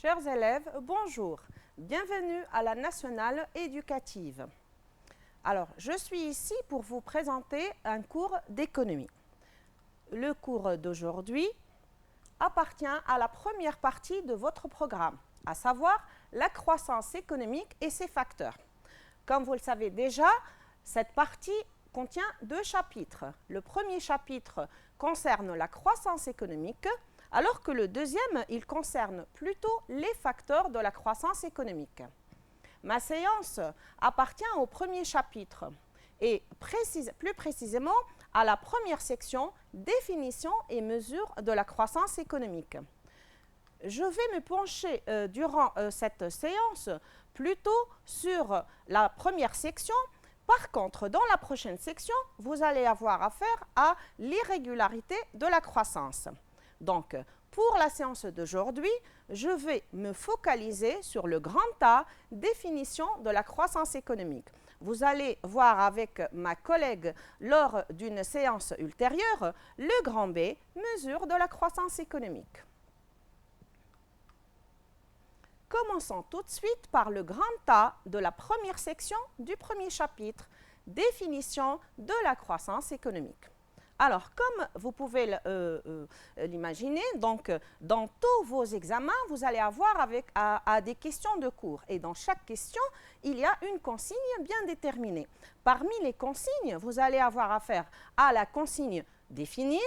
Chers élèves, bonjour. Bienvenue à la Nationale éducative. Alors, je suis ici pour vous présenter un cours d'économie. Le cours d'aujourd'hui appartient à la première partie de votre programme, à savoir la croissance économique et ses facteurs. Comme vous le savez déjà, cette partie contient 2 chapitres. Le premier chapitre concerne la croissance économique, alors que le deuxième, il concerne plutôt les facteurs de la croissance économique. Ma séance appartient au premier chapitre et plus précisément à la première section « Définition et mesure de la croissance économique ». Je vais me pencher durant cette séance plutôt sur la première section. Par contre, dans la prochaine section, vous allez avoir affaire à l'irrégularité de la croissance. Donc, pour la séance d'aujourd'hui, je vais me focaliser sur le grand A, définition de la croissance économique. Vous allez voir avec ma collègue lors d'une séance ultérieure le grand B, mesure de la croissance économique. Commençons tout de suite par le grand A de la première section du premier chapitre, définition de la croissance économique. Alors, comme vous pouvez l'imaginer, donc dans tous vos examens, vous allez avoir à des questions de cours. Et dans chaque question, il y a une consigne bien déterminée. Parmi les consignes, vous allez avoir affaire à la consigne définir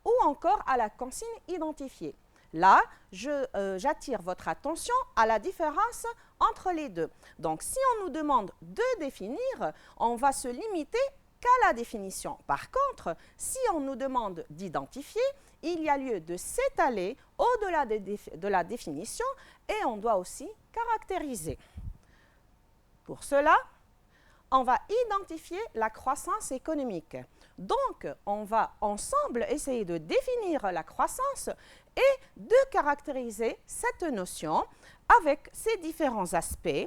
ou encore à la consigne identifier. Là, j'attire votre attention à la différence entre les deux. Donc, si on nous demande de définir, on va se limiter qu'à la définition. Par contre, si on nous demande d'identifier, il y a lieu de s'étaler au-delà de la définition et on doit aussi caractériser. Pour cela, on va identifier la croissance économique. Donc, on va ensemble essayer de définir la croissance et de caractériser cette notion avec ses différents aspects.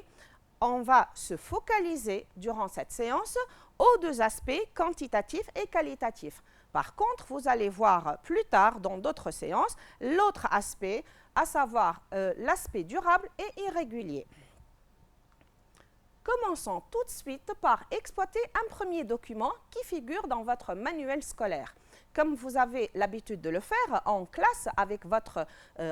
On va se focaliser durant cette séance aux 2 aspects quantitatifs et qualitatifs. Par contre, vous allez voir plus tard dans d'autres séances l'autre aspect, à savoir l'aspect durable et irrégulier. Commençons tout de suite par exploiter un premier document qui figure dans votre manuel scolaire. Comme vous avez l'habitude de le faire en classe avec votre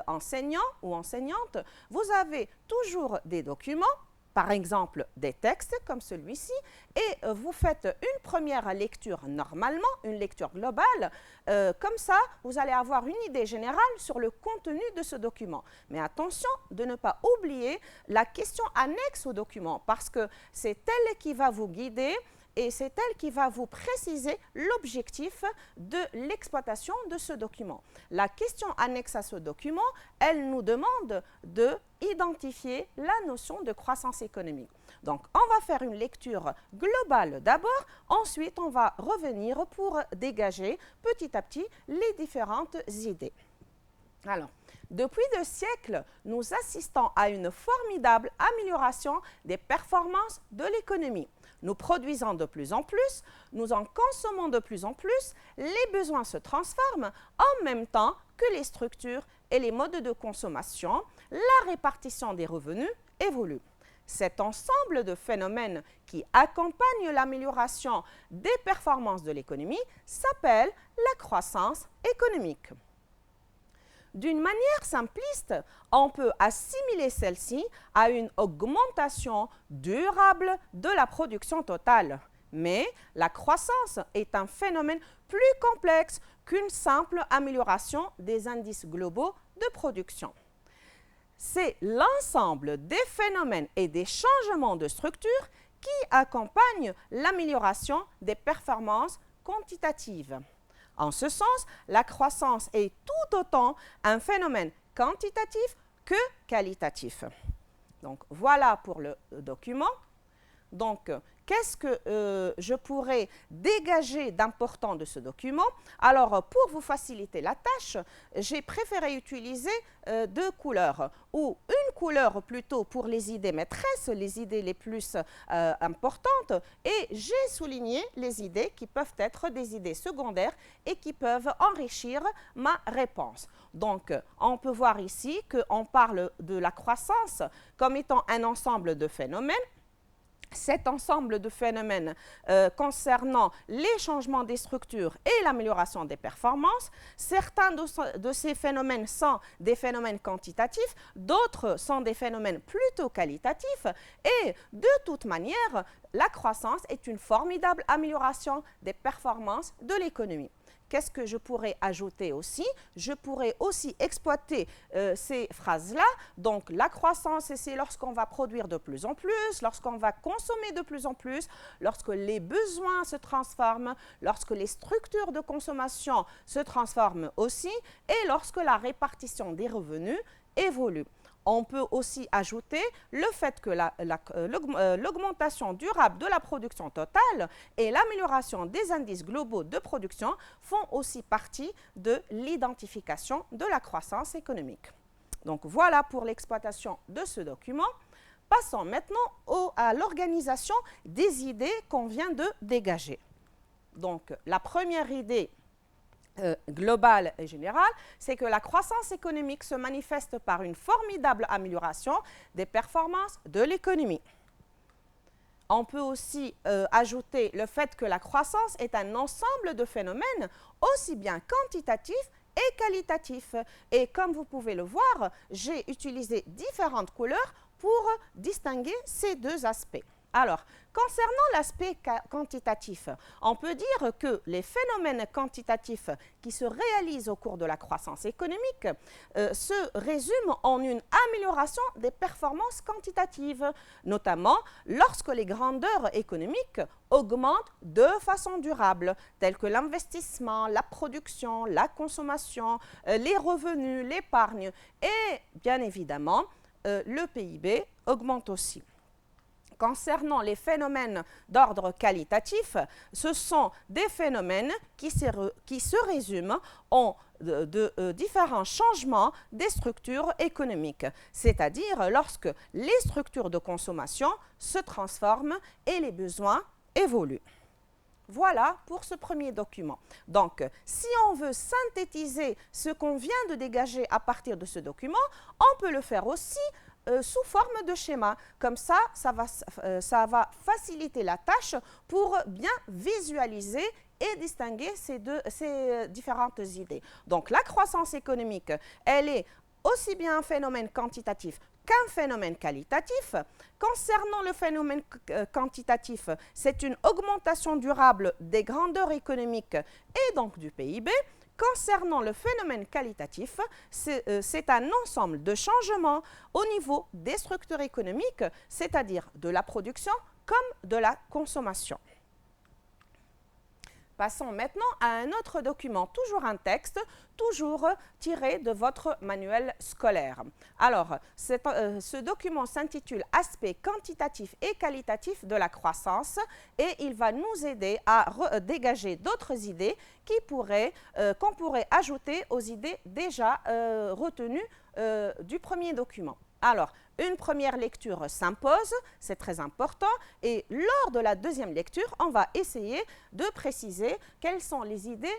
enseignant ou enseignante, vous avez toujours des documents, par exemple des textes comme celui-ci, et vous faites une première lecture normalement, une lecture globale. Comme ça, vous allez avoir une idée générale sur le contenu de ce document. Mais attention de ne pas oublier la question annexe au document, parce que c'est elle qui va vous guider et c'est elle qui va vous préciser l'objectif de l'exploitation de ce document. La question annexe à ce document, elle nous demande d'identifier la notion de croissance économique. Donc, on va faire une lecture globale d'abord, ensuite on va revenir pour dégager petit à petit les différentes idées. Alors, depuis 2 siècles, nous assistons à une formidable amélioration des performances de l'économie. Nous produisons de plus en plus, nous en consommons de plus en plus, les besoins se transforment en même temps que les structures et les modes de consommation, la répartition des revenus évolue. Cet ensemble de phénomènes qui accompagnent l'amélioration des performances de l'économie s'appelle la croissance économique. D'une manière simpliste, on peut assimiler celle-ci à une augmentation durable de la production totale. Mais la croissance est un phénomène plus complexe qu'une simple amélioration des indices globaux de production. C'est l'ensemble des phénomènes et des changements de structure qui accompagnent l'amélioration des performances quantitatives. En ce sens, la croissance est tout autant un phénomène quantitatif que qualitatif. Donc, voilà pour le document. Donc, qu'est-ce que je pourrais dégager d'important de ce document? Alors, pour vous faciliter la tâche, j'ai préféré utiliser deux couleurs, ou une couleur plutôt pour les idées maîtresses, les idées les plus importantes, et j'ai souligné les idées qui peuvent être des idées secondaires et qui peuvent enrichir ma réponse. Donc, on peut voir ici qu'on parle de la croissance comme étant un ensemble de phénomènes. Cet ensemble de phénomènes concernant les changements des structures et l'amélioration des performances, certains de ces phénomènes sont des phénomènes quantitatifs, d'autres sont des phénomènes plutôt qualitatifs, et de toute manière, la croissance est une formidable amélioration des performances de l'économie. Qu'est-ce que je pourrais ajouter aussi? Je pourrais aussi exploiter ces phrases-là. Donc, la croissance, c'est lorsqu'on va produire de plus en plus, lorsqu'on va consommer de plus en plus, lorsque les besoins se transforment, lorsque les structures de consommation se transforment aussi, et lorsque la répartition des revenus évolue. On peut aussi ajouter le fait que l'augmentation durable de la production totale et l'amélioration des indices globaux de production font aussi partie de l'identification de la croissance économique. Donc voilà pour l'exploitation de ce document. Passons maintenant à l'organisation des idées qu'on vient de dégager. Donc la première idée globale et générale, c'est que la croissance économique se manifeste par une formidable amélioration des performances de l'économie. On peut aussi ajouter le fait que la croissance est un ensemble de phénomènes aussi bien quantitatifs et qualitatifs. Et comme vous pouvez le voir, j'ai utilisé différentes couleurs pour distinguer ces deux aspects. Alors, concernant l'aspect quantitatif, on peut dire que les phénomènes quantitatifs qui se réalisent au cours de la croissance économique se résument en une amélioration des performances quantitatives, notamment lorsque les grandeurs économiques augmentent de façon durable, telles que l'investissement, la production, la consommation, les revenus, l'épargne et bien évidemment le PIB augmente aussi. Concernant les phénomènes d'ordre qualitatif, ce sont des phénomènes qui se résument en différents changements des structures économiques, c'est-à-dire lorsque les structures de consommation se transforment et les besoins évoluent. Voilà pour ce premier document. Donc, si on veut synthétiser ce qu'on vient de dégager à partir de ce document, on peut le faire aussi sous forme de schéma. Comme ça va faciliter la tâche pour bien visualiser et distinguer ces différentes idées. Donc, la croissance économique, elle est aussi bien un phénomène quantitatif qu'un phénomène qualitatif. Concernant le phénomène quantitatif, c'est une augmentation durable des grandeurs économiques et donc du PIB. Concernant le phénomène qualitatif, c'est un ensemble de changements au niveau des structures économiques, c'est-à-dire de la production comme de la consommation. Passons maintenant à un autre document, toujours un texte, toujours tiré de votre manuel scolaire. Alors, ce document s'intitule « Aspects quantitatifs et qualitatifs de la croissance » et il va nous aider à dégager d'autres idées qu'on pourrait ajouter aux idées déjà retenues du premier document. Alors, une première lecture s'impose, c'est très important, et lors de la deuxième lecture, on va essayer de préciser quelles sont les idées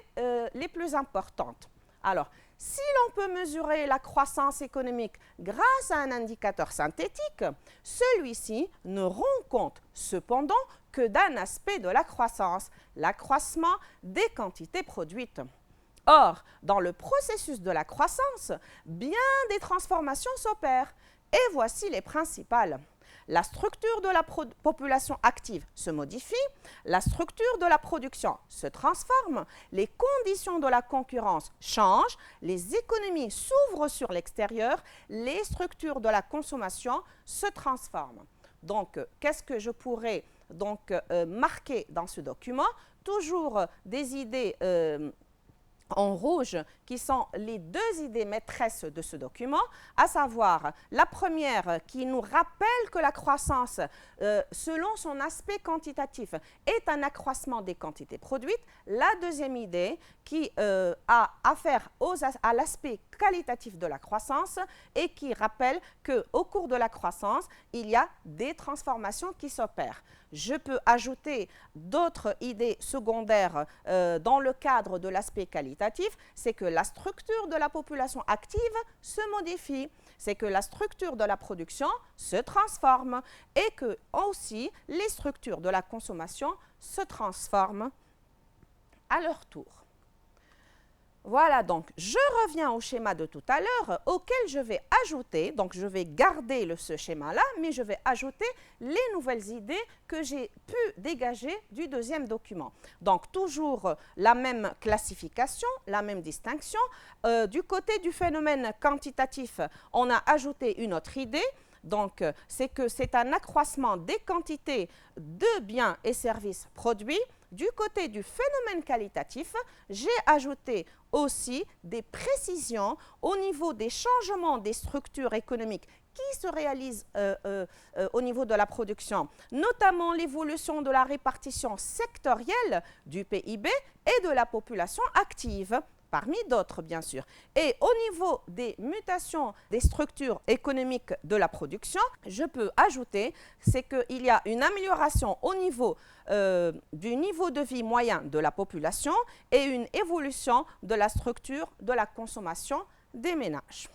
les plus importantes. Alors, si l'on peut mesurer la croissance économique grâce à un indicateur synthétique, celui-ci ne rend compte cependant que d'un aspect de la croissance, l'accroissement des quantités produites. Or, dans le processus de la croissance, bien des transformations s'opèrent. Et voici les principales. La structure de la population active se modifie, la structure de la production se transforme, les conditions de la concurrence changent, les économies s'ouvrent sur l'extérieur, les structures de la consommation se transforment. Donc, qu'est-ce que je pourrais donc marquer dans ce document? Toujours des idées en rouge, qui sont les deux idées maîtresses de ce document, à savoir la première qui nous rappelle que la croissance, selon son aspect quantitatif, est un accroissement des quantités produites. La deuxième idée qui a affaire à l'aspect qualitatif de la croissance et qui rappelle qu'au cours de la croissance, il y a des transformations qui s'opèrent. Je peux ajouter d'autres idées secondaires dans le cadre de l'aspect qualitatif, c'est que la structure de la population active se modifie, c'est que la structure de la production se transforme et que aussi les structures de la consommation se transforment à leur tour. Voilà, donc je reviens au schéma de tout à l'heure auquel je vais ajouter, donc je vais garder ce schéma-là, mais je vais ajouter les nouvelles idées que j'ai pu dégager du deuxième document. Donc toujours la même classification, la même distinction. Du côté du phénomène quantitatif, on a ajouté une autre idée. Donc, c'est que c'est un accroissement des quantités de biens et services produits. Du côté du phénomène qualitatif, j'ai ajouté aussi des précisions au niveau des changements des structures économiques qui se réalisent au niveau de la production, notamment l'évolution de la répartition sectorielle du PIB et de la population active, parmi d'autres bien sûr. Et au niveau des mutations des structures économiques de la production, je peux ajouter, c'est qu'il y a une amélioration au niveau du niveau de vie moyen de la population et une évolution de la structure de la consommation des ménages.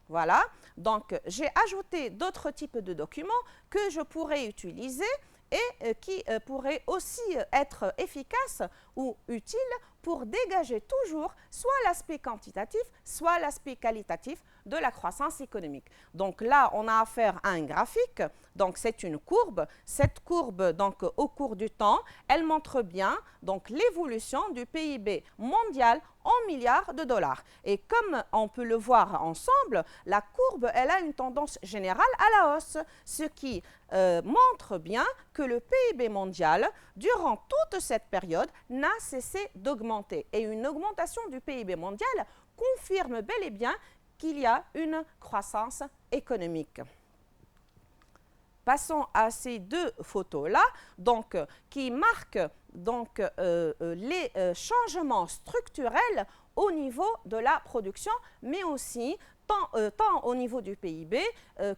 Voilà, donc j'ai ajouté d'autres types de documents que je pourrais utiliser et qui pourraient aussi être efficaces ou utiles pour dégager toujours soit l'aspect quantitatif, soit l'aspect qualitatif de la croissance économique. Donc là, on a affaire à un graphique, donc c'est une courbe. Cette courbe, donc au cours du temps, elle montre bien donc l'évolution du PIB mondial en milliards de dollars. Et comme on peut le voir ensemble, la courbe, elle a une tendance générale à la hausse, ce qui montre bien que le PIB mondial, durant toute cette période, n'a cessé d'augmenter. Et une augmentation du PIB mondial confirme bel et bien qu'il y a une croissance économique. Passons à ces deux photos-là, donc, qui marquent donc, les changements structurels au niveau de la production, mais aussi tant au niveau du PIB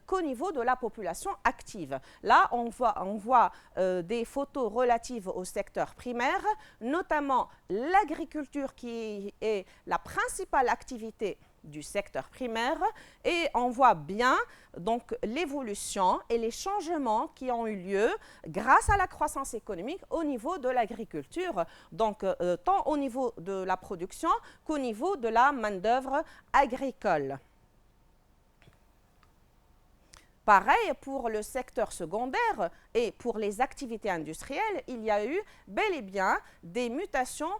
qu'au niveau de la population active. Là, on voit des photos relatives au secteur primaire, notamment l'agriculture qui est la principale activité du secteur primaire, et on voit bien donc l'évolution et les changements qui ont eu lieu grâce à la croissance économique au niveau de l'agriculture, donc tant au niveau de la production qu'au niveau de la main-d'œuvre agricole. Pareil pour le secteur secondaire et pour les activités industrielles, il y a eu bel et bien des mutations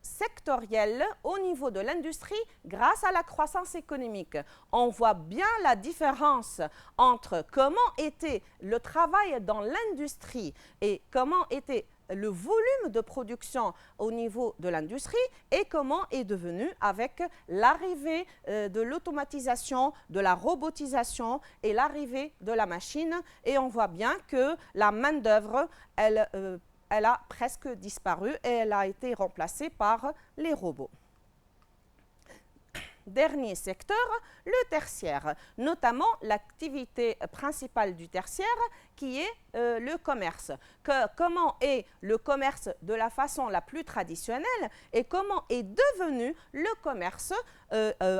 sectorielles au niveau de l'industrie grâce à la croissance économique. On voit bien la différence entre comment était le travail dans l'industrie et comment était le volume de production au niveau de l'industrie et comment est devenu avec l'arrivée de l'automatisation, de la robotisation et l'arrivée de la machine. Et on voit bien que la main-d'œuvre, elle a presque disparu et elle a été remplacée par les robots. Dernier secteur, le tertiaire, notamment l'activité principale du tertiaire qui est le commerce. Comment est le commerce de la façon la plus traditionnelle et comment est devenu le commerce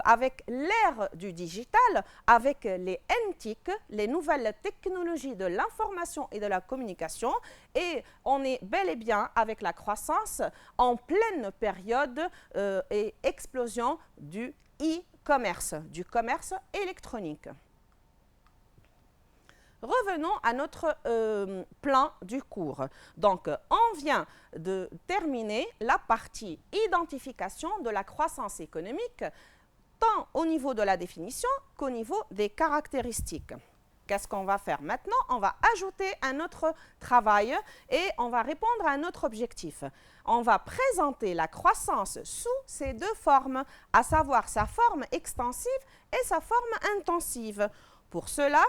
avec l'ère du digital, avec les NTIC, les nouvelles technologies de l'information et de la communication, et on est bel et bien avec la croissance en pleine période et explosion du e-commerce, du commerce électronique. Revenons à notre plan du cours. Donc, on vient de terminer la partie identification de la croissance économique, tant au niveau de la définition qu'au niveau des caractéristiques. Qu'est-ce qu'on va faire maintenant? On va ajouter un autre travail et on va répondre à un autre objectif. on va présenter la croissance sous ces deux formes, à savoir sa forme extensive et sa forme intensive. Pour cela,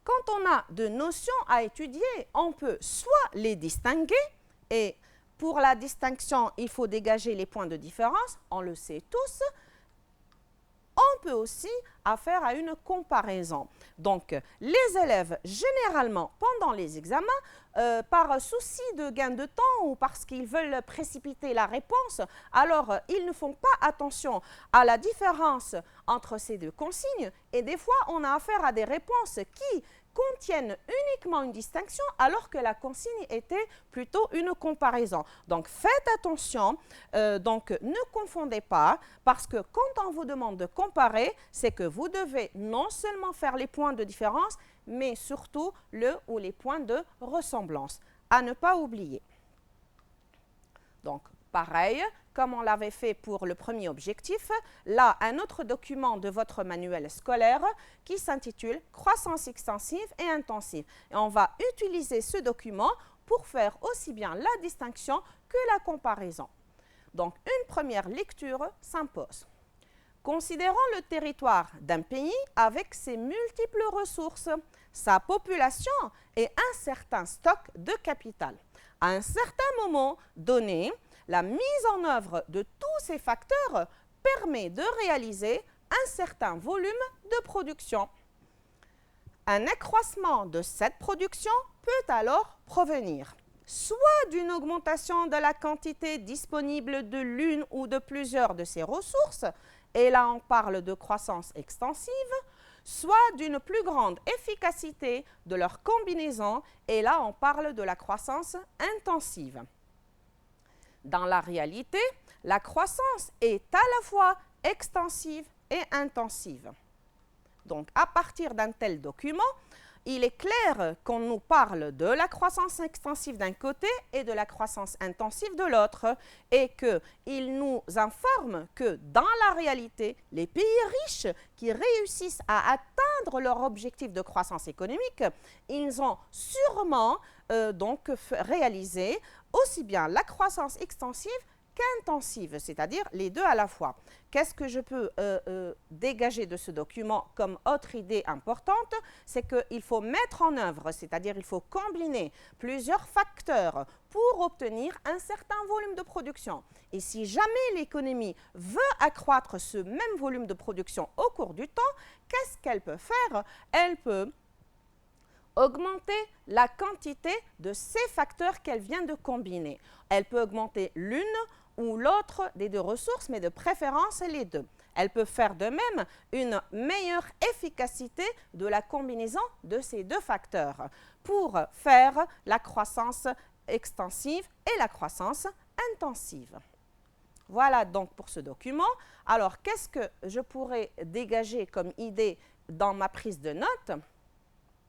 quand on a de notions à étudier, on peut soit les distinguer, et pour la distinction, il faut dégager les points de différence, on le sait tous. On peut aussi affaire à une comparaison. Donc, les élèves, généralement, pendant les examens, par souci de gain de temps ou parce qu'ils veulent précipiter la réponse, alors ils ne font pas attention à la différence entre ces deux consignes et des fois, on a affaire à des réponses qui contiennent uniquement une distinction alors que la consigne était plutôt une comparaison. Donc, faites attention, donc ne confondez pas parce que quand on vous demande de comparer, c'est que vous devez non seulement faire les points de différence, mais surtout le ou les points de ressemblance, à ne pas oublier. Donc, pareil, comme on l'avait fait pour le premier objectif, là, un autre document de votre manuel scolaire qui s'intitule « Croissance extensive et intensive ». Et on va utiliser ce document pour faire aussi bien la distinction que la comparaison. Donc, une première lecture s'impose. Considérons le territoire d'un pays avec ses multiples ressources, sa population et un certain stock de capital. À un certain moment donné, la mise en œuvre de tous ces facteurs permet de réaliser un certain volume de production. Un accroissement de cette production peut alors provenir soit d'une augmentation de la quantité disponible de l'une ou de plusieurs de ces ressources, et là on parle de croissance extensive, soit d'une plus grande efficacité de leur combinaison, et là on parle de la croissance intensive. Dans la réalité, la croissance est à la fois extensive et intensive. Donc, à partir d'un tel document, il est clair qu'on nous parle de la croissance extensive d'un côté et de la croissance intensive de l'autre, et qu'il nous informe que dans la réalité, les pays riches qui réussissent à atteindre leur objectif de croissance économique, ils ont sûrement donc réalisé aussi bien la croissance extensive qu'intensive, c'est-à-dire les deux à la fois. Qu'est-ce que je peux dégager de ce document comme autre idée importante? C'est qu'il faut mettre en œuvre, c'est-à-dire il faut combiner plusieurs facteurs pour obtenir un certain volume de production. Et si jamais l'économie veut accroître ce même volume de production au cours du temps, qu'est-ce qu'elle peut faire? Elle peut augmenter la quantité de ces facteurs qu'elle vient de combiner. Elle peut augmenter l'une ou l'autre des deux ressources, mais de préférence les deux. Elle peut faire de même une meilleure efficacité de la combinaison de ces deux facteurs pour faire la croissance extensive et la croissance intensive. Voilà donc pour ce document. Alors, qu'est-ce que je pourrais dégager comme idée dans ma prise de notes?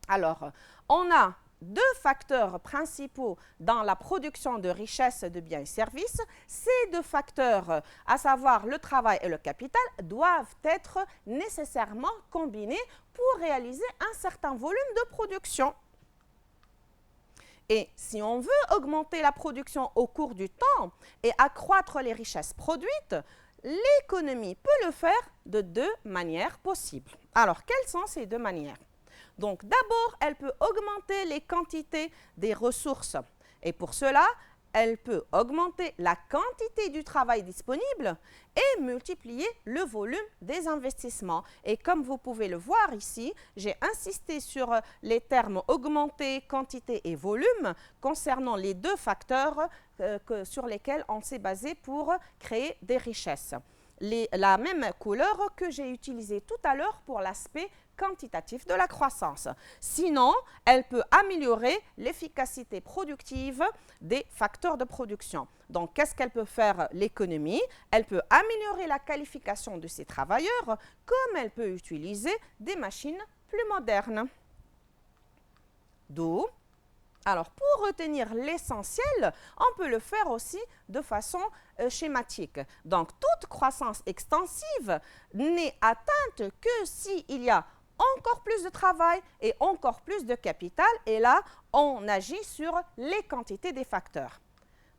Alors, on a deux facteurs principaux dans la production de richesses, de biens et services. Ces deux facteurs, à savoir le travail et le capital, doivent être nécessairement combinés pour réaliser un certain volume de production. Et si on veut augmenter la production au cours du temps et accroître les richesses produites, l'économie peut le faire de deux manières possibles. Alors, quelles sont ces deux manières? Donc, d'abord, elle peut augmenter les quantités des ressources. Et pour cela, elle peut augmenter la quantité du travail disponible et multiplier le volume des investissements. Et comme vous pouvez le voir ici, j'ai insisté sur les termes augmenter, quantité et volume concernant les deux facteurs sur lesquels on s'est basé pour créer des richesses. La même couleur que j'ai utilisée tout à l'heure pour l'aspect quantitatif de la croissance. Sinon, elle peut améliorer l'efficacité productive des facteurs de production. Donc, qu'est-ce qu'elle peut faire l'économie? Elle peut améliorer la qualification de ses travailleurs, comme elle peut utiliser des machines plus modernes. D'où, alors pour retenir l'essentiel, on peut le faire aussi de façon schématique. Donc, toute croissance extensive n'est atteinte que s'il y a encore plus de travail et encore plus de capital, et là, on agit sur les quantités des facteurs.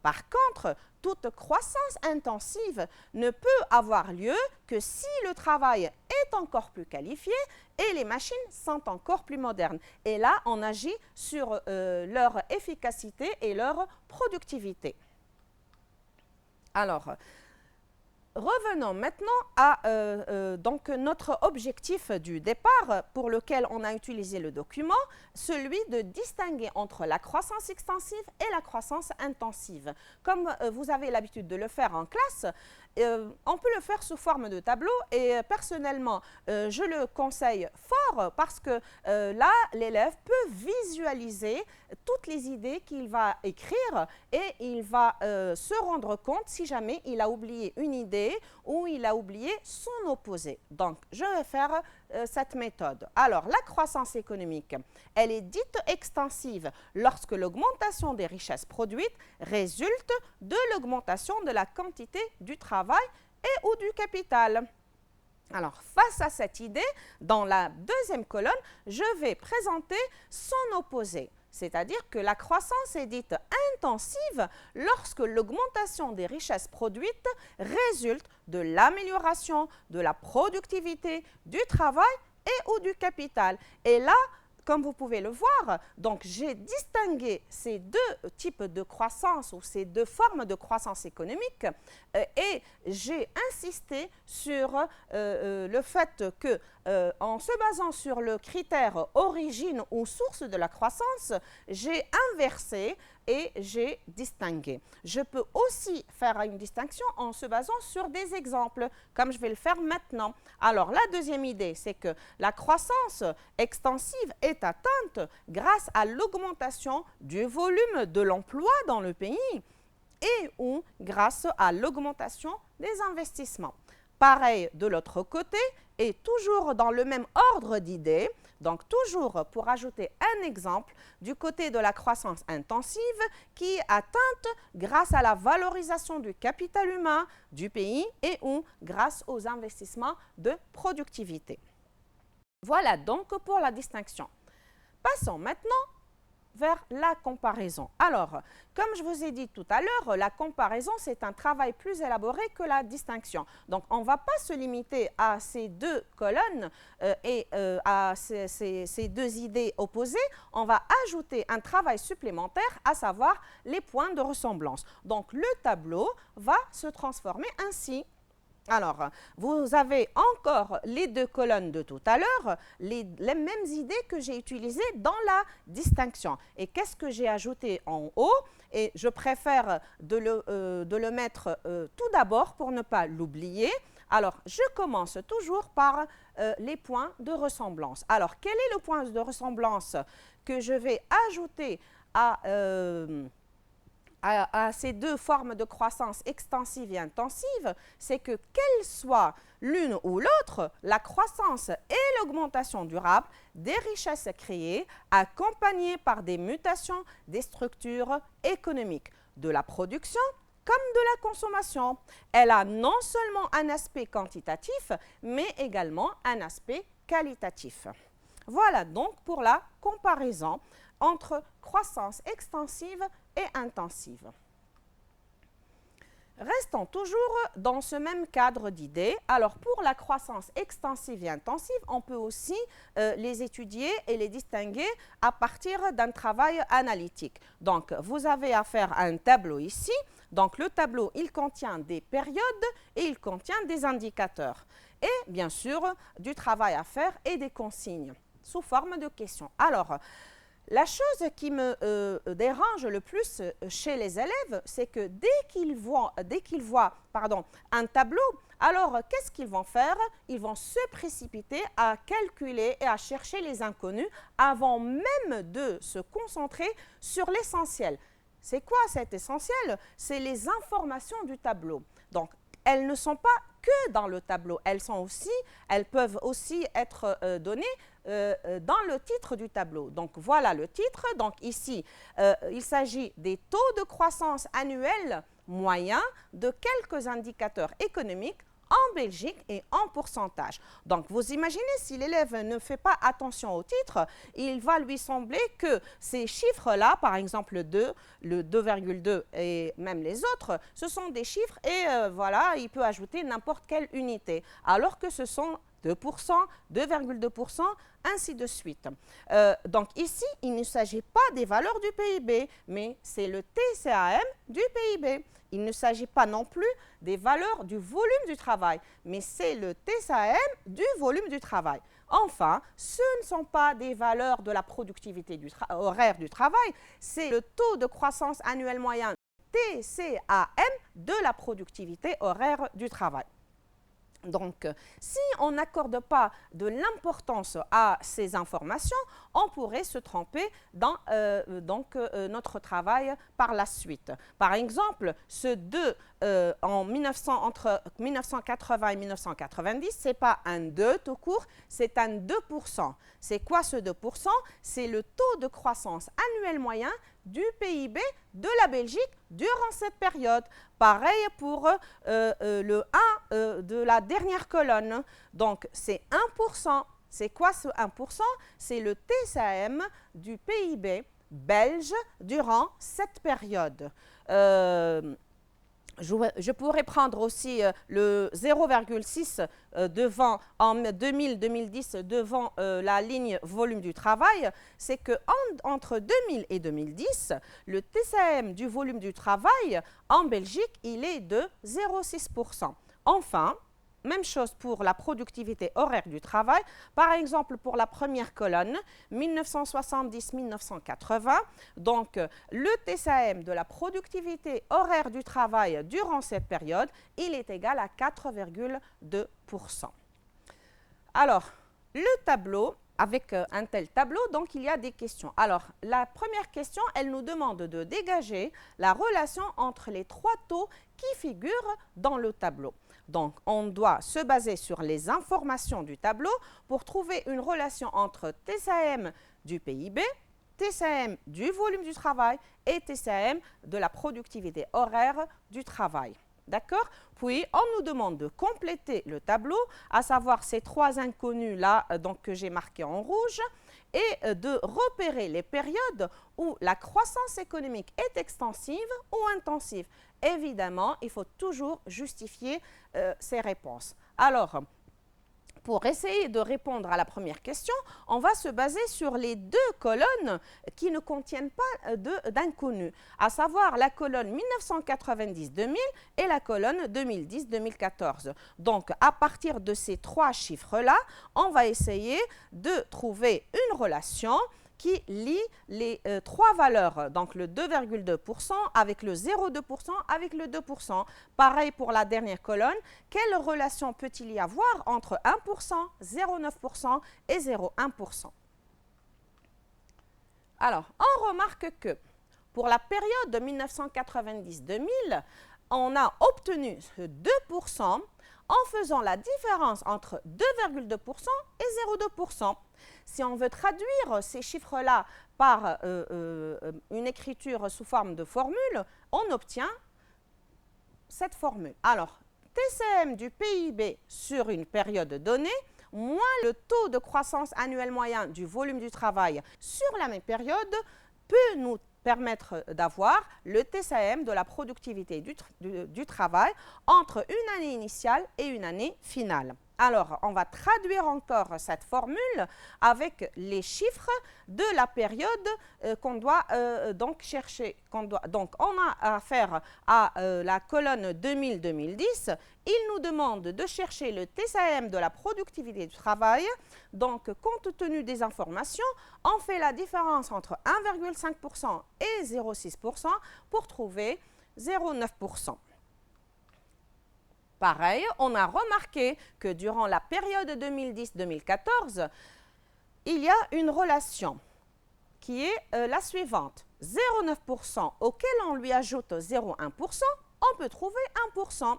Par contre, toute croissance intensive ne peut avoir lieu que si le travail est encore plus qualifié et les machines sont encore plus modernes. Et là, on agit sur leur efficacité et leur productivité. Alors, revenons maintenant à donc notre objectif du départ pour lequel on a utilisé le document, celui de distinguer entre la croissance extensive et la croissance intensive. Comme vous avez l'habitude de le faire en classe, on peut le faire sous forme de tableau et personnellement, je le conseille fort parce que là, l'élève peut visualiser toutes les idées qu'il va écrire et il va se rendre compte si jamais il a oublié une idée ou il a oublié son opposé. Donc, je vais faire cette méthode. Alors, la croissance économique, elle est dite extensive lorsque l'augmentation des richesses produites résulte de l'augmentation de la quantité du travail et ou du capital. Alors, face à cette idée, dans la deuxième colonne, je vais présenter son opposé. C'est-à-dire que la croissance est dite intensive lorsque l'augmentation des richesses produites résulte de l'amélioration de la productivité, du travail et ou du capital. Et là, comme vous pouvez le voir, donc j'ai distingué ces deux types de croissance ou ces deux formes de croissance économique et j'ai insisté sur le fait que en se basant sur le critère origine ou source de la croissance, j'ai inversé et j'ai distingué. Je peux aussi faire une distinction en se basant sur des exemples, comme je vais le faire maintenant. Alors, la deuxième idée, c'est que la croissance extensive est atteinte grâce à l'augmentation du volume de l'emploi dans le pays et ou grâce à l'augmentation des investissements. Pareil de l'autre côté, et toujours dans le même ordre d'idées, donc toujours pour ajouter un exemple, du côté de la croissance intensive qui est atteinte grâce à la valorisation du capital humain du pays et ou grâce aux investissements de productivité. Voilà donc pour la distinction. Passons maintenant vers la comparaison. Alors, comme je vous ai dit tout à l'heure, la comparaison, c'est un travail plus élaboré que la distinction. Donc, on ne va pas se limiter à ces deux colonnes et à ces deux idées opposées. On va ajouter un travail supplémentaire, à savoir les points de ressemblance. Donc, le tableau va se transformer ainsi. Alors, vous avez encore les deux colonnes de tout à l'heure, les mêmes idées que j'ai utilisées dans la distinction. Et qu'est-ce que j'ai ajouté en haut? Et je préfère de le mettre tout d'abord pour ne pas l'oublier. Alors, je commence toujours par les points de ressemblance. Alors, quel est le point de ressemblance que je vais ajouter à ces deux formes de croissance extensive et intensive? C'est que quelle soit l'une ou l'autre, la croissance et l'augmentation durable des richesses créées accompagnées par des mutations des structures économiques, de la production comme de la consommation. Elle a non seulement un aspect quantitatif, mais également un aspect qualitatif. Voilà donc pour la comparaison entre croissance extensive et intensive. Restons toujours dans ce même cadre d'idées. Alors, pour la croissance extensive et intensive, on peut aussi les étudier et les distinguer à partir d'un travail analytique. Donc, vous avez à faire un tableau ici. Donc, le tableau, il contient des périodes et il contient des indicateurs. Et, bien sûr, du travail à faire et des consignes sous forme de questions. Alors, la chose qui me dérange le plus chez les élèves, c'est que dès qu'ils voient un tableau, alors qu'est-ce qu'ils vont faire? Ils vont se précipiter à calculer et à chercher les inconnus avant même de se concentrer sur l'essentiel. C'est quoi cet essentiel? C'est les informations du tableau. Donc, elles ne sont pas que dans le tableau, elles peuvent aussi être données dans le titre du tableau. Donc, voilà le titre. Donc, ici, il s'agit des taux de croissance annuels moyens de quelques indicateurs économiques en Belgique et en pourcentage. Donc, vous imaginez, si l'élève ne fait pas attention au titre, il va lui sembler que ces chiffres-là, par exemple le 2, le 2,2 et même les autres, ce sont des chiffres et voilà, il peut ajouter n'importe quelle unité, alors que ce sont 2%, 2,2%, ainsi de suite. Donc ici, il ne s'agit pas des valeurs du PIB, mais c'est le TCAM du PIB. Il ne s'agit pas non plus des valeurs du volume du travail, mais c'est le TCAM du volume du travail. Enfin, ce ne sont pas des valeurs de la productivité horaire du travail, c'est le taux de croissance annuel moyen TCAM de la productivité horaire du travail. Donc, si on n'accorde pas de l'importance à ces informations, on pourrait se tromper dans notre travail par la suite. Par exemple, ce 2 entre 1980 et 1990, ce n'est pas un 2 tout court, c'est un 2%. C'est quoi ce 2%? C'est le taux de croissance annuel moyen du PIB de la Belgique durant cette période. Pareil pour le 1 de la dernière colonne. Donc, c'est 1%. C'est quoi ce 1%? C'est le TCAM du PIB belge durant cette période. Je pourrais prendre aussi le 0,6 devant en 2000-2010 devant la ligne volume du travail. C'est qu'entre 2000 et 2010, le TCAM du volume du travail en Belgique, il est de 0,6%. Enfin, même chose pour la productivité horaire du travail. Par exemple, pour la première colonne, 1970-1980, donc le TCAM de la productivité horaire du travail durant cette période, il est égal à 4,2%. Alors, le tableau, avec un tel tableau, donc il y a des questions. Alors, la première question, elle nous demande de dégager la relation entre les trois taux qui figurent dans le tableau. Donc, on doit se baser sur les informations du tableau pour trouver une relation entre TCAM du PIB, TCAM du volume du travail et TCAM de la productivité horaire du travail. D'accord? Puis, on nous demande de compléter le tableau, à savoir ces trois inconnus-là que j'ai marqués en rouge, et de repérer les périodes où la croissance économique est extensive ou intensive. Évidemment, il faut toujours justifier ces réponses. Alors, pour essayer de répondre à la première question, on va se baser sur les deux colonnes qui ne contiennent pas d'inconnus, à savoir la colonne 1990-2000 et la colonne 2010-2014. Donc, à partir de ces trois chiffres-là, on va essayer de trouver une relation qui lie les trois valeurs, donc le 2,2% avec le 0,2% avec le 2%. Pareil pour la dernière colonne, quelle relation peut-il y avoir entre 1%, 0,9% et 0,1%? Alors, on remarque que pour la période de 1990-2000, on a obtenu ce 2% en faisant la différence entre 2,2% et 0,2%. Si on veut traduire ces chiffres-là par une écriture sous forme de formule, on obtient cette formule. Alors, TCAM du PIB sur une période donnée, moins le taux de croissance annuel moyen du volume du travail sur la même période, peut nous permettre d'avoir le TCAM de la productivité du travail entre une année initiale et une année finale. Alors, on va traduire encore cette formule avec les chiffres de la période qu'on doit donc chercher. Donc, on a affaire à la colonne 2000-2010. Il nous demande de chercher le TCAM de la productivité du travail. Donc, compte tenu des informations, on fait la différence entre 1,5% et 0,6% pour trouver 0,9%. Pareil, on a remarqué que durant la période 2010-2014, il y a une relation qui est la suivante. 0,9% auquel on lui ajoute 0,1%, on peut trouver 1%.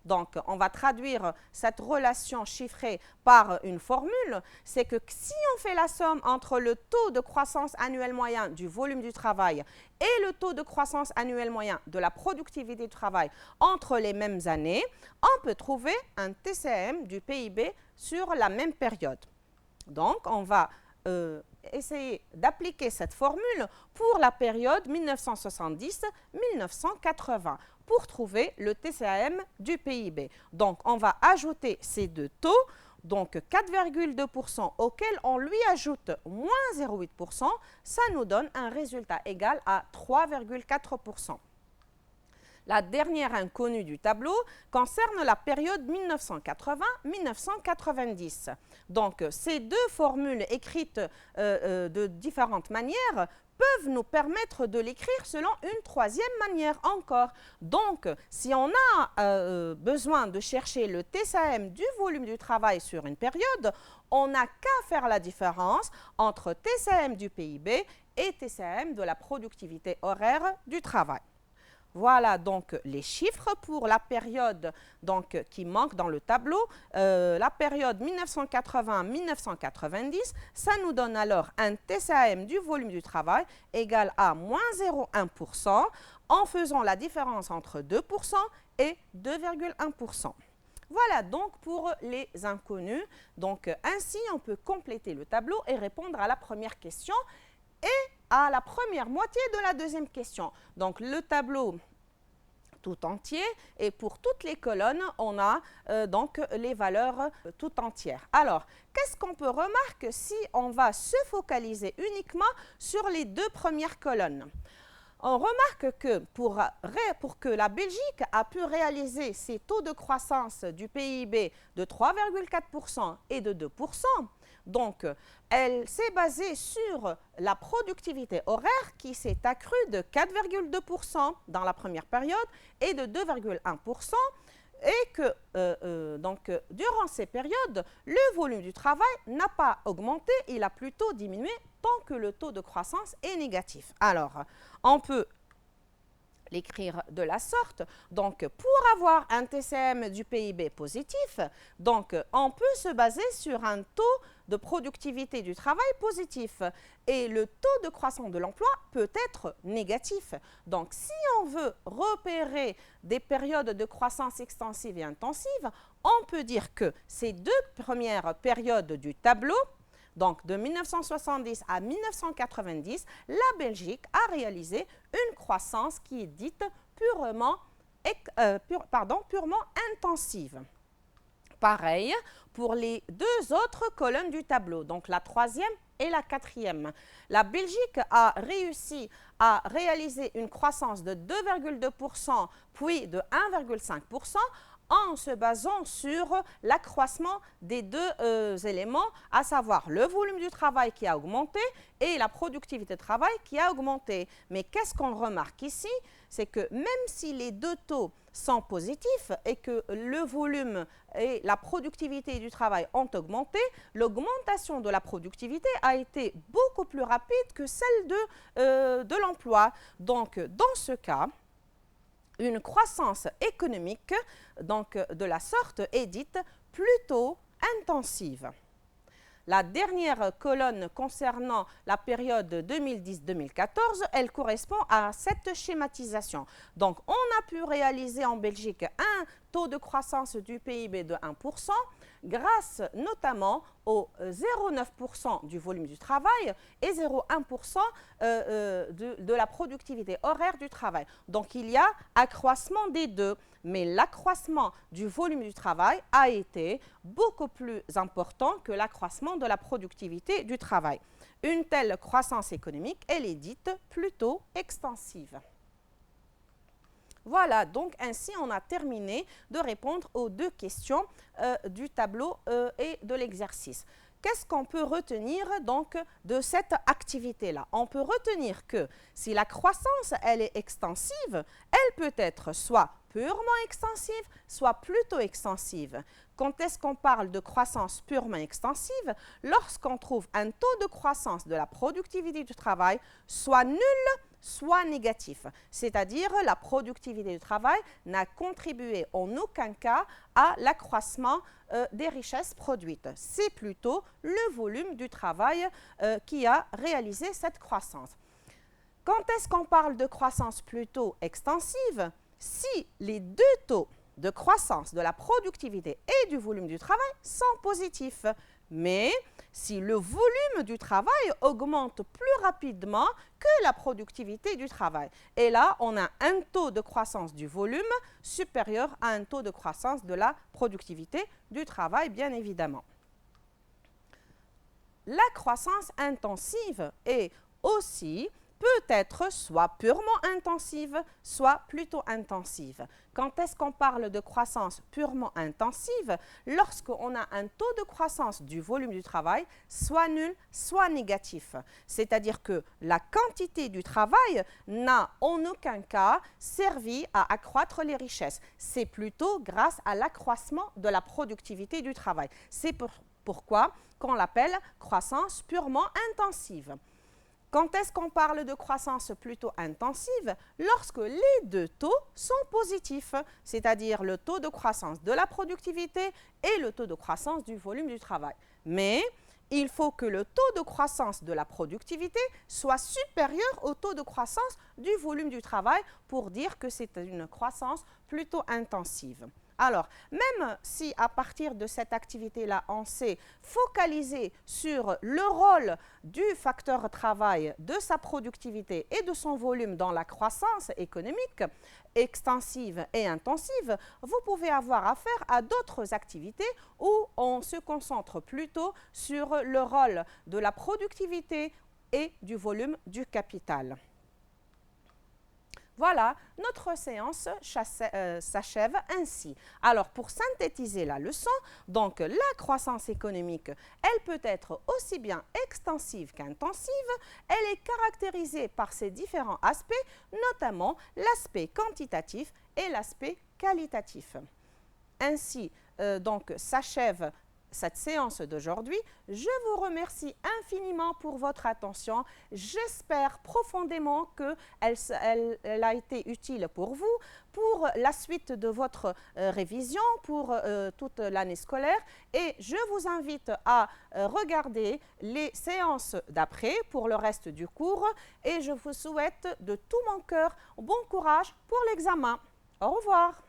Donc, on va traduire cette relation chiffrée par une formule, c'est que si on fait la somme entre le taux de croissance annuel moyen du volume du travail et le taux de croissance annuel moyen de la productivité du travail entre les mêmes années, on peut trouver un TCM du PIB sur la même période. Donc, on va essayer d'appliquer cette formule pour la période 1970-1980 pour trouver le TCM du PIB. Donc, on va ajouter ces deux taux, donc 4,2% auquel on lui ajoute moins 0,8%, ça nous donne un résultat égal à 3,4%. La dernière inconnue du tableau concerne la période 1980-1990. Donc, ces deux formules écrites de différentes manières peuvent nous permettre de l'écrire selon une troisième manière encore. Donc, si on a besoin de chercher le TCM du volume du travail sur une période, on n'a qu'à faire la différence entre TCM du PIB et TCM de la productivité horaire du travail. Voilà donc les chiffres pour la période donc, qui manque dans le tableau. La période 1980-1990, ça nous donne alors un TCM du volume du travail égal à moins 0,1% en faisant la différence entre 2% et 2,1%. Voilà donc pour les inconnus. Donc ainsi, on peut compléter le tableau et répondre à la première question et à la première moitié de la deuxième question. Donc, le tableau tout entier et pour toutes les colonnes, on a donc les valeurs tout entières. Alors, qu'est-ce qu'on peut remarquer si on va se focaliser uniquement sur les deux premières colonnes? On remarque que pour que la Belgique a pu réaliser ses taux de croissance du PIB de 3,4% et de 2%, donc, elle s'est basée sur la productivité horaire qui s'est accrue de 4,2% dans la première période et de 2,1%. Et que donc, durant ces périodes, le volume du travail n'a pas augmenté, il a plutôt diminué tant que le taux de croissance est négatif. Alors, on peut l'écrire de la sorte. Donc, pour avoir un TCM du PIB positif, donc, on peut se baser sur un taux de productivité du travail positif et le taux de croissance de l'emploi peut être négatif. Donc, si on veut repérer des périodes de croissance extensive et intensive, on peut dire que ces deux premières périodes du tableau, donc de 1970 à 1990, la Belgique a réalisé une croissance qui est dite purement intensive. Pareil pour les deux autres colonnes du tableau, donc la troisième et la quatrième. La Belgique a réussi à réaliser une croissance de 2,2% puis de 1,5% en se basant sur l'accroissement des deux éléments, à savoir le volume du travail qui a augmenté et la productivité de travail qui a augmenté. Mais qu'est-ce qu'on remarque ici? C'est que même si les deux taux sont positifs et que le volume et la productivité du travail ont augmenté, l'augmentation de la productivité a été beaucoup plus rapide que celle de l'emploi. Donc, dans ce cas, une croissance économique donc, de la sorte est dite plutôt intensive. La dernière colonne concernant la période 2010-2014, elle correspond à cette schématisation. Donc, on a pu réaliser en Belgique un taux de croissance du PIB de 1%, grâce notamment au 0,9% du volume du travail et 0,1% de la productivité horaire du travail. Donc, il y a accroissement des deux, mais l'accroissement du volume du travail a été beaucoup plus important que l'accroissement de la productivité du travail. Une telle croissance économique, elle est dite plutôt extensive. Voilà, donc ainsi on a terminé de répondre aux deux questions du tableau et de l'exercice. Qu'est-ce qu'on peut retenir donc de cette activité-là? On peut retenir que si la croissance elle est extensive, elle peut être soit purement extensive, soit plutôt extensive. Quand est-ce qu'on parle de croissance purement extensive? Lorsqu'on trouve un taux de croissance de la productivité du travail soit nul, soit négatif, c'est-à-dire la productivité du travail n'a contribué en aucun cas à l'accroissement des richesses produites. C'est plutôt le volume du travail qui a réalisé cette croissance. Quand est-ce qu'on parle de croissance plutôt extensive? Si les deux taux de croissance de la productivité et du volume du travail sont positifs. Mais si le volume du travail augmente plus rapidement que la productivité du travail. Et là, on a un taux de croissance du volume supérieur à un taux de croissance de la productivité du travail, bien évidemment. La croissance intensive est aussi peut être soit purement intensive, soit plutôt intensive. Quand est-ce qu'on parle de croissance purement intensive? Lorsqu'on a un taux de croissance du volume du travail soit nul, soit négatif. C'est-à-dire que la quantité du travail n'a en aucun cas servi à accroître les richesses. C'est plutôt grâce à l'accroissement de la productivité du travail. C'est pourquoi qu'on l'appelle croissance purement intensive. Quand est-ce qu'on parle de croissance plutôt intensive? Lorsque les deux taux sont positifs, c'est-à-dire le taux de croissance de la productivité et le taux de croissance du volume du travail. Mais il faut que le taux de croissance de la productivité soit supérieur au taux de croissance du volume du travail pour dire que c'est une croissance plutôt intensive. Alors, même si à partir de cette activité-là, on s'est focalisé sur le rôle du facteur travail, de sa productivité et de son volume dans la croissance économique extensive et intensive, vous pouvez avoir affaire à d'autres activités où on se concentre plutôt sur le rôle de la productivité et du volume du capital. Voilà, notre séance s'achève ainsi. Alors, pour synthétiser la leçon, donc la croissance économique, elle peut être aussi bien extensive qu'intensive. Elle est caractérisée par ces différents aspects, notamment l'aspect quantitatif et l'aspect qualitatif. Ainsi, donc, s'achève cette séance d'aujourd'hui. Je vous remercie infiniment pour votre attention. J'espère profondément qu'elle a été utile pour vous, pour la suite de votre révision, pour toute l'année scolaire. Et je vous invite à regarder les séances d'après pour le reste du cours. Et je vous souhaite de tout mon cœur bon courage pour l'examen. Au revoir.